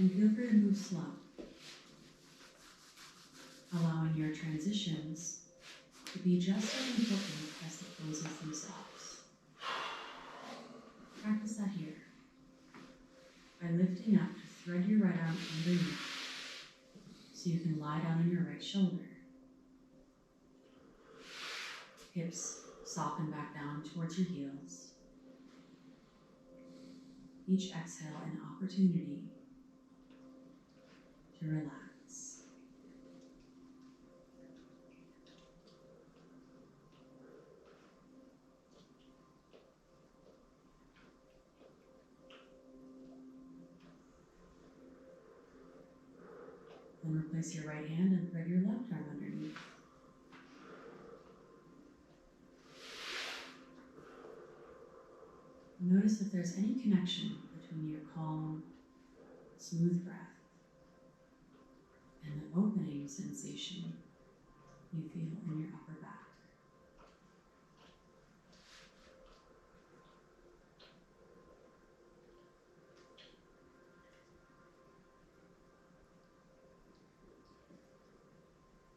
and feel free to move slow, allowing your transitions to be just as important as the poses themselves. Practice that here by lifting up to thread your right arm underneath so you can lie down on your right shoulder. Hips soften back down towards your heels. Each exhale an opportunity to relax. Then replace your right hand and thread your left arm underneath. Notice if there's any connection between your calm, smooth breath and the opening sensation you feel in your upper back.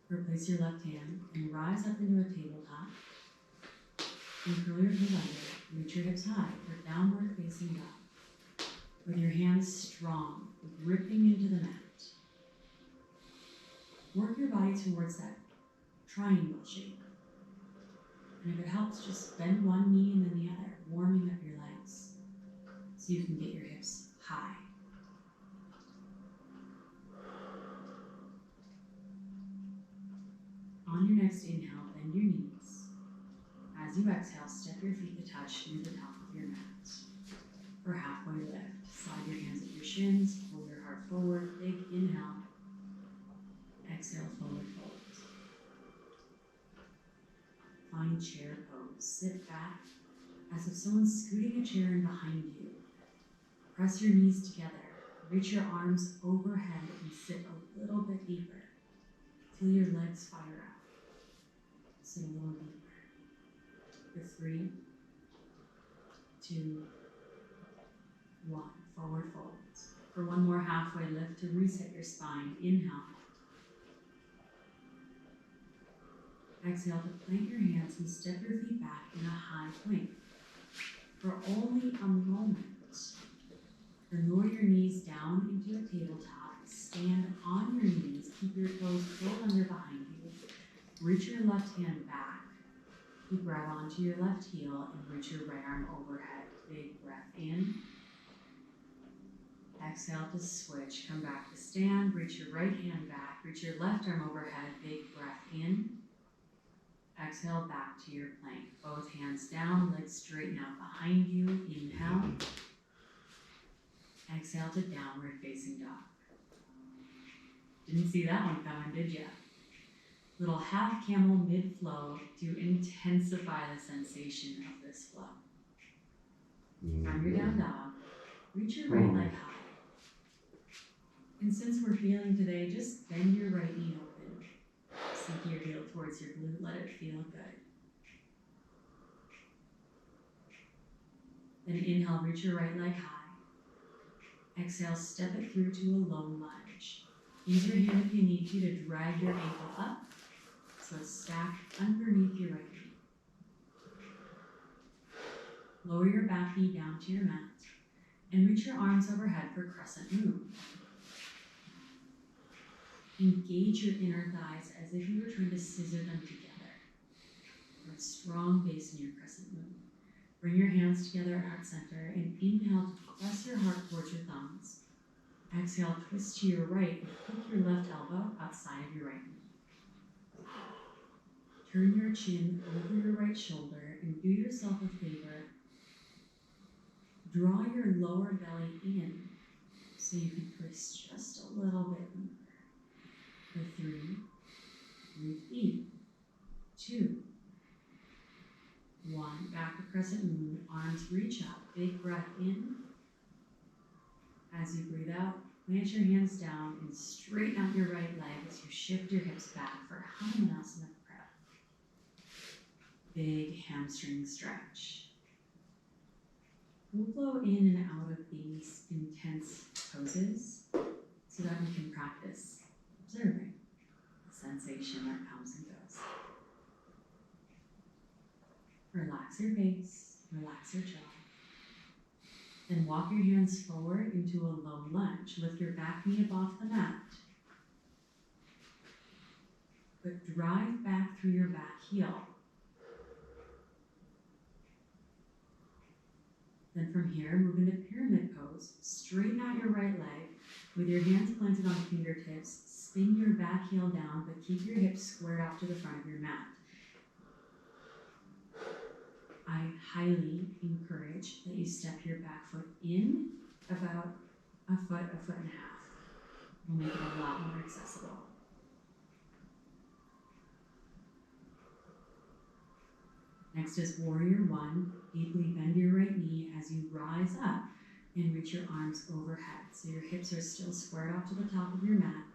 Replace your left hand and rise up into a tabletop. And curl your head under, reach your hips high for downward facing dog. With your hands strong, gripping into the mat. Work your body towards that triangle shape. And if it helps, just bend one knee and then the other, warming up your legs so you can get your hips high. On your next inhale, bend your knees. As you exhale, step your feet to touch near the top of your mat. For halfway lift, slide your hands at your shins, pull your heart forward, big inhale. Exhale, forward fold. Find chair pose. Sit back as if someone's scooting a chair in behind you. Press your knees together. Reach your arms overhead and sit a little bit deeper. Feel your legs fire up. Sit a little deeper. For 3, 2, 1. Forward fold. For one more halfway lift to reset your spine. Inhale. Exhale to plant your hands and step your feet back in a high plank. For only a moment, then lower your knees down into a tabletop. Stand on your knees. Keep your toes pulled under behind you. Reach your left hand back. You grab onto your left heel and reach your right arm overhead. Big breath in. Exhale to switch. Come back to stand. Reach your right hand back. Reach your left arm overhead. Big breath in. Exhale back to your plank. Both hands down, legs straighten out behind you. Inhale. Exhale to downward facing dog. Didn't see that one coming, did ya? Little half camel mid-flow to intensify the sensation of this flow. From your down dog, reach your right leg high. And since we're feeling today, just bend your right knee open. Sink your heel towards your glute, let it feel good. Then inhale, reach your right leg high. Exhale, step it through to a low lunge. Use your hand if you need to drag your ankle up. So stack underneath your right knee. Lower your back knee down to your mat and reach your arms overhead for crescent moon. Engage your inner thighs as if you were trying to scissor them together for a strong base in your crescent moon. Bring your hands together at heart center and inhale to press your heart towards your thumbs. Exhale, twist to your right and hook your left elbow outside of your right knee. Turn your chin over your right shoulder and do yourself a favor. Draw your lower belly in so you can twist just a little bit deeper. For 3, breathe in. 2, 1. Back to crescent moon. Arms reach up. Big breath in. As you breathe out, plant your hands down and straighten out your right leg as you shift your hips back for Hanumanasana Prep. Big hamstring stretch. We'll flow in and out of these intense poses Relax your face, relax your jaw. Then walk your hands forward into a low lunge. Lift your back knee up off the mat. But drive back through your back heel. Then from here, move into pyramid pose. Straighten out your right leg with your hands planted on fingertips. Spin your back heel down, but keep your hips squared off to the front of your mat. I highly encourage that you step your back foot in about a foot and a half. It'll make it a lot more accessible. Next is Warrior One. Deeply bend your right knee as you rise up and reach your arms overhead. So your hips are still squared off to the top of your mat.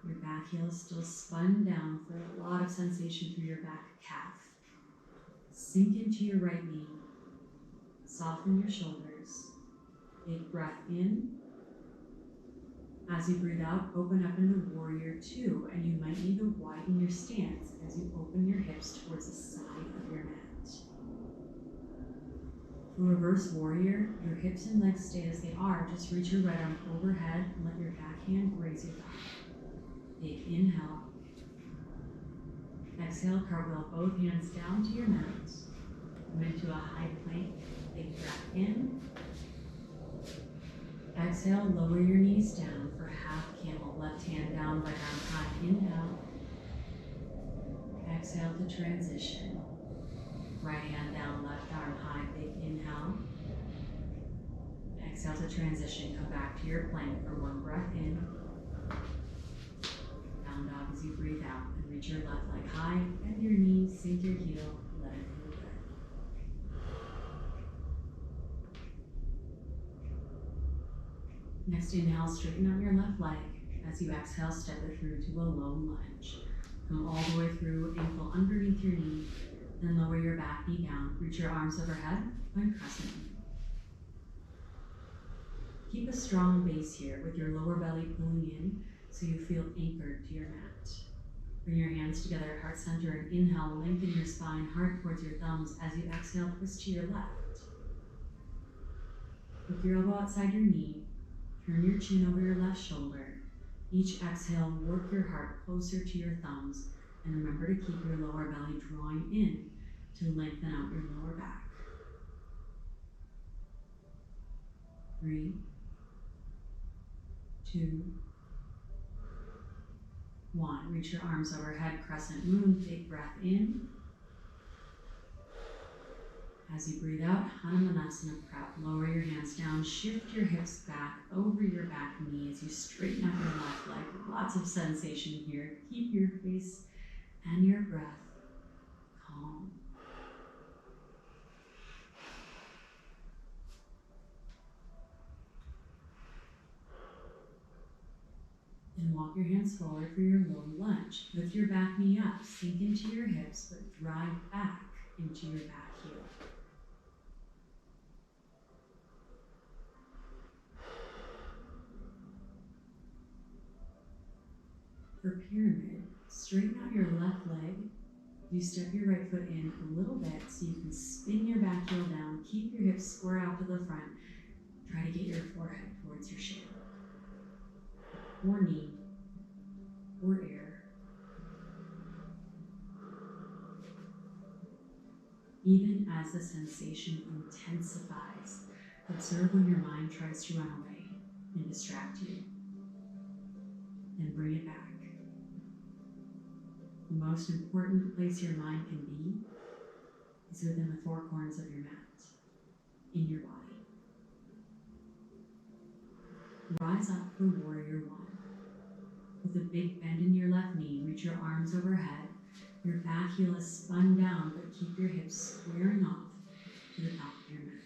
Your back heel is still spun down for a lot of sensation through your back calf. Sink into your right knee. Soften your shoulders. Big breath in. As you breathe out, open up into Warrior Two, and you might need to widen your stance as you open your hips towards the side of your mat. For Reverse Warrior, your hips and legs stay as they are. Just reach your right arm overhead and let your back hand graze your thigh. Big inhale. Exhale, cartwheel both hands down to your mat. Come into a high plank. Big breath in. Exhale, lower your knees down for half camel. Left hand down, right arm high. Inhale. Exhale to transition. Right hand down, left arm high. Big inhale. Exhale to transition. Come back to your plank for one breath in. Down dog as you breathe out. And reach your left leg high. Bend your knees, sink your heel. Let it feel good. Next inhale, straighten out your left leg. As you exhale, step it through to a low lunge. Come all the way through, ankle underneath your knee. Then lower your back knee down. Reach your arms overhead and crescent. Keep a strong base here with your lower belly pulling in so you feel anchored to your mat. Bring your hands together at heart center and inhale, lengthen your spine, heart towards your thumbs. As you exhale, twist to your left. With your elbow outside your knee, turn your chin over your left shoulder. Each exhale, work your heart closer to your thumbs, and remember to keep your lower belly drawing in to lengthen out your lower back. 3, 2, 1. Reach your arms overhead, crescent moon. Big breath in. As you breathe out, Hanumanasana prep. Lower your hands down, shift your hips back over your back knee as you straighten out your left leg. Lots of sensation here. Keep your face and your breath calm. And walk your hands forward for your low lunge. Lift your back knee up, sink into your hips, but drive back into your back heel. For pyramid, straighten out your left leg. You step your right foot in a little bit so you can spin your back heel down. Keep your hips square out to the front. Try to get your forehead towards your shin. Or knee, or air. Even as the sensation intensifies, observe when your mind tries to run away and distract you. And bring it back. The most important place your mind can be is within the four corners of your mat, in your body. Rise up for Warrior One. With a big bend in your left knee, reach your arms overhead. Your back heel is spun down, but keep your hips squaring off to the top of your mat.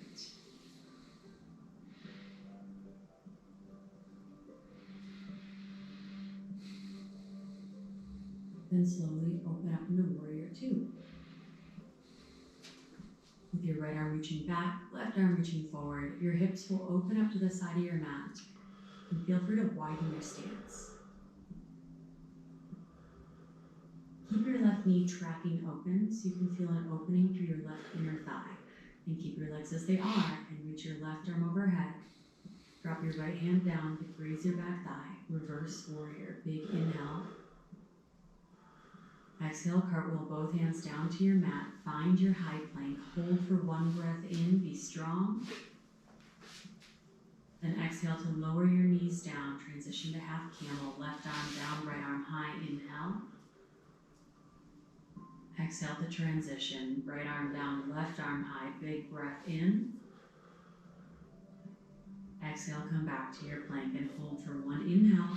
Then slowly open up into Warrior Two. With your right arm reaching back, left arm reaching forward, your hips will open up to the side of your mat, and feel free to widen your stance. Keep your left knee tracking open so you can feel an opening through your left inner thigh. And keep your legs as they are and reach your left arm overhead. Drop your right hand down to graze your back thigh. Reverse warrior. Big inhale. Exhale, cartwheel both hands down to your mat. Find your high plank. Hold for one breath in. Be strong. Then exhale to lower your knees down. Transition to half camel. Left arm down, right arm high. Inhale. Exhale to transition. Right arm down, left arm high. Big breath in. Exhale, come back to your plank and hold for one inhale.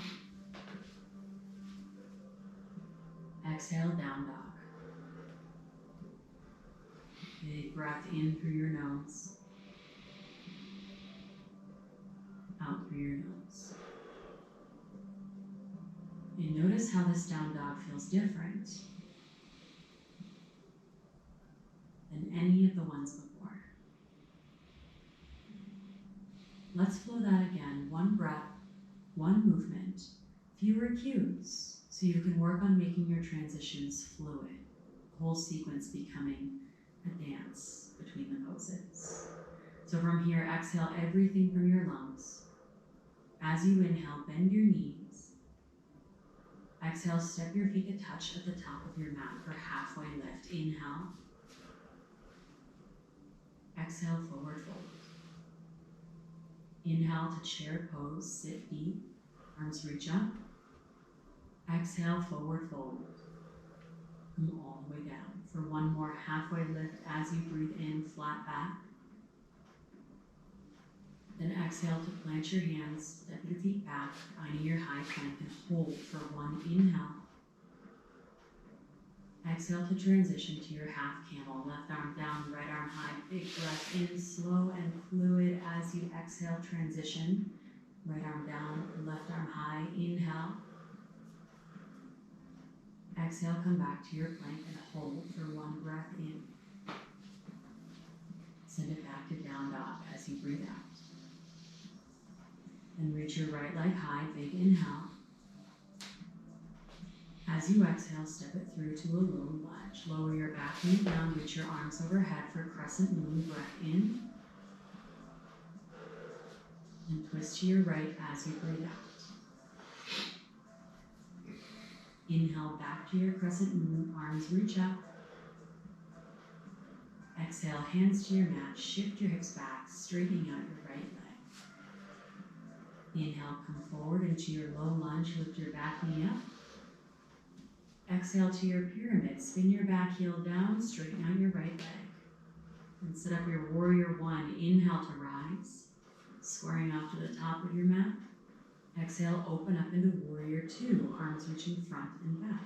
Exhale, down dog. Big breath in through your nose. Out through your nose. And notice how this down dog feels different than any of the ones before. Let's flow that again. One breath, one movement, fewer cues, so you can work on making your transitions fluid, the whole sequence becoming a dance between the poses. So from here, exhale everything from your lungs. As you inhale, bend your knees. Exhale, step your feet to touch at the top of your mat for halfway lift. Inhale. Exhale, forward fold. Inhale to chair pose, sit deep, arms reach up. Exhale, forward fold. Come all the way down. For one more halfway lift as you breathe in, flat back. Then exhale to plant your hands, step your feet back, finding your high plank and hold for one inhale. Exhale to transition to your half camel, left arm down, right arm high, big breath in, slow and fluid as you exhale, transition. Right arm down, left arm high, inhale. Exhale, come back to your plank and hold for one breath in. Send it back to down dog as you breathe out. Then reach your right leg high, big inhale. As you exhale, step it through to a low lunge. Lower your back knee down, reach your arms overhead for crescent moon, breath in. And twist to your right as you breathe out. Inhale back to your crescent moon, arms reach up. Exhale, hands to your mat, shift your hips back, straightening out your right leg. Inhale, come forward into your low lunge, lift your back knee up. Exhale to your pyramid, spin your back heel down, straighten out your right leg. And set up your warrior one, inhale to rise, squaring off to the top of your mat. Exhale, open up into warrior two, arms reaching front and back.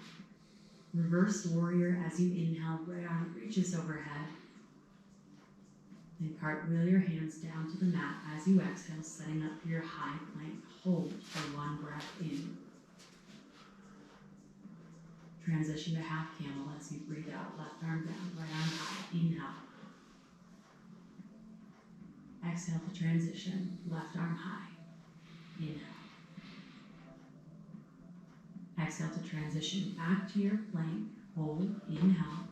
Reverse warrior as you inhale, right arm reaches overhead. Then cartwheel your hands down to the mat as you exhale, setting up your high plank. Hold for one breath in. Transition to half camel as you breathe out, left arm down, right arm high. Inhale. Exhale to transition, left arm high. Inhale. Exhale to transition back to your plank. Hold, inhale.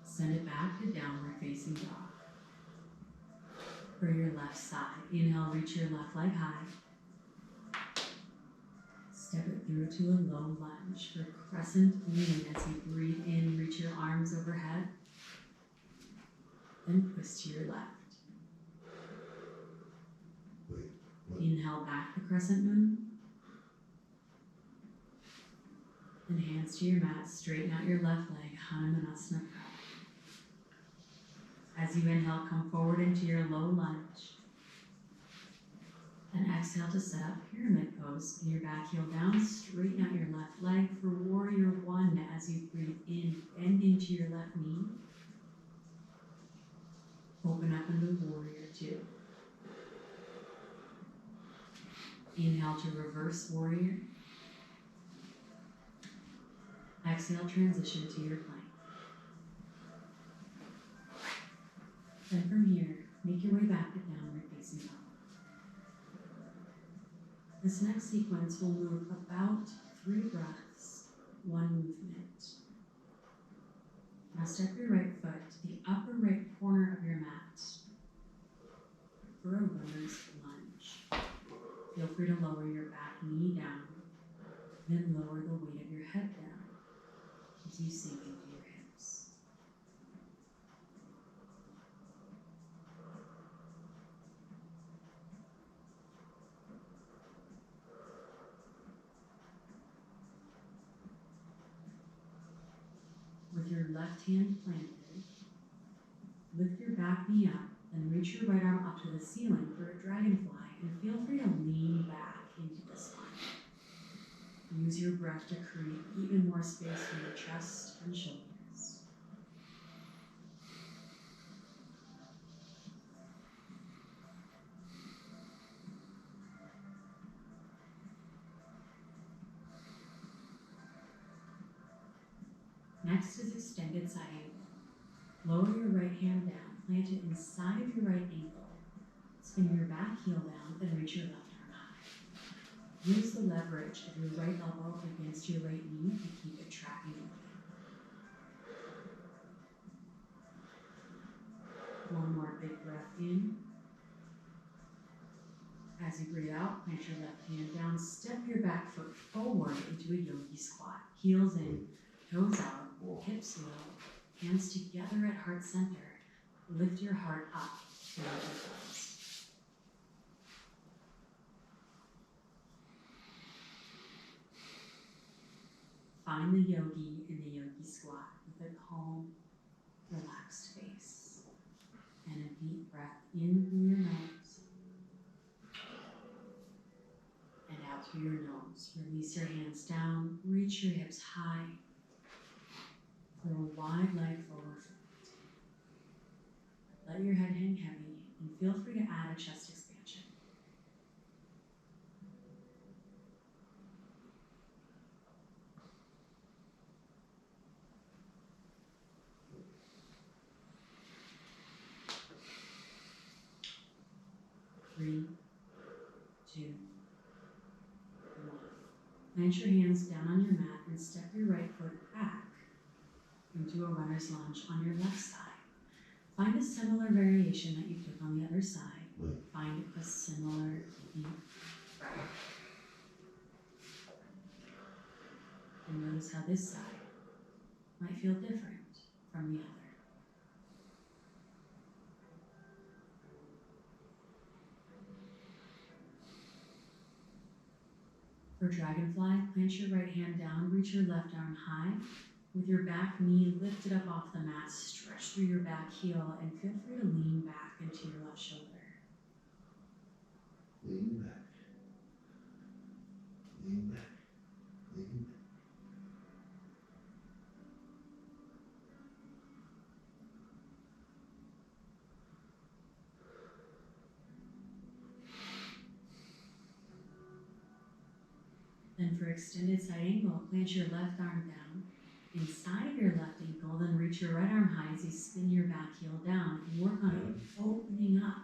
Send it back to downward facing dog. For your left side, inhale, reach your left leg high. Step it through to a low lunge for crescent moon as you breathe in, reach your arms overhead. Then twist to your left. Inhale back to crescent moon. Then hands to your mat, straighten out your left leg, Hanumanasana Prabha. As you inhale, come forward into your low lunge. And exhale to set up pyramid pose. Spin your back heel down, straighten out your left leg for warrior one as you breathe in, bend into your left knee. Open up into warrior two. Inhale to reverse warrior. Exhale, transition to your plank. Then from here, make your way back to downward facing dog. This next sequence will move about 3 breaths one movement. Now step your right foot to the upper right corner of your mat for a runner's lunge. Feel free to lower your back knee down, then lower the weight of your head down as you sink into your hips. With your left hand planted, lift your back knee up, then reach your right arm up to the ceiling for a dragonfly, and feel free to lean back into the spine. Use your breath to create even more space for your chest and shoulders. Next is extended side angle. Lower your right hand down, plant it inside of your right ankle. Spin your back heel down, then reach your left arm high. Use the leverage of your right elbow against your right knee to keep it tracking open. One more big breath in. As you breathe out, plant your left hand down, step your back foot forward into a yogi squat. Heels in, toes out, hips low, hands together at heart center. Lift your heart up to your elbows. Find the yogi in the yogi squat with a calm, relaxed face and a deep breath in through your nose and out through your nose. Release your hands down, reach your hips high, throw a wide leg forward. Let your head hang heavy and feel free to add a chest expansion. Three, two, one. Plant your hands down on your mat and step your right foot back into a runner's lunge on your left side. Find a similar variation that you took on the other side. Find a similar deep breath. And notice how this side might feel different from the other. For dragonfly, plant your right hand down, reach your left arm high. With your back knee lifted up off the mat, stretch through your back heel and feel free to lean back into your left shoulder. Lean back. Lean back. Lean back. Then for extended side angle, plant your left arm down inside of your left ankle, then reach your right arm high as you spin your back heel down and work on opening up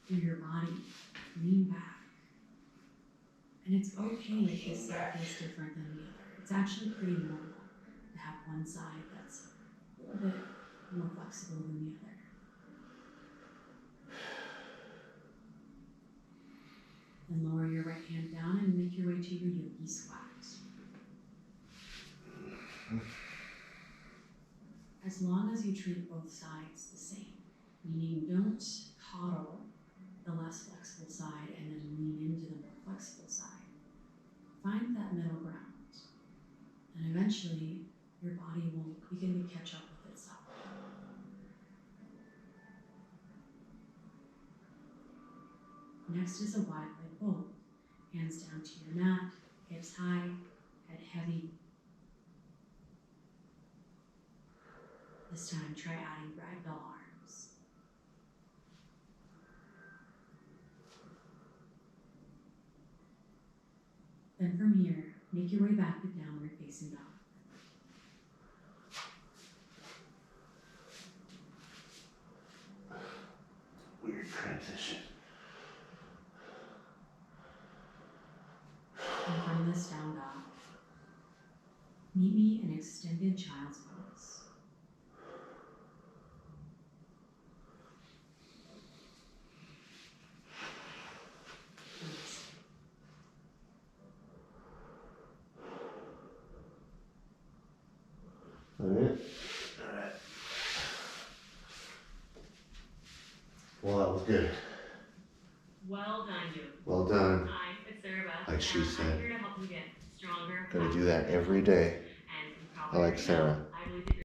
through your body. Lean back. And it's okay if this side feels different than the other. It's actually pretty normal to have one side that's a little bit more flexible than the other. Then lower your right hand down and make your way to your yogi squat. As long as you treat both sides the same, meaning don't coddle the less flexible side and then lean into the more flexible side. Find that middle ground, and eventually your body will begin to catch up with itself. Next is a wide leg bowl. Hands down to your mat, hips high, head heavy. This time, try adding ragdoll arms. Then from here, make your way back to downward facing dog. Weird transition. And from this down dog, Meet me in extended child's pose. Namaste. Alright. Alright. Well, that was good. Well done, you. Well done. Hi, it's Sarah Beth. Like she and said. I'm here to help you get stronger. Gotta do that every day. And you I probably like already know, Sarah. I believe that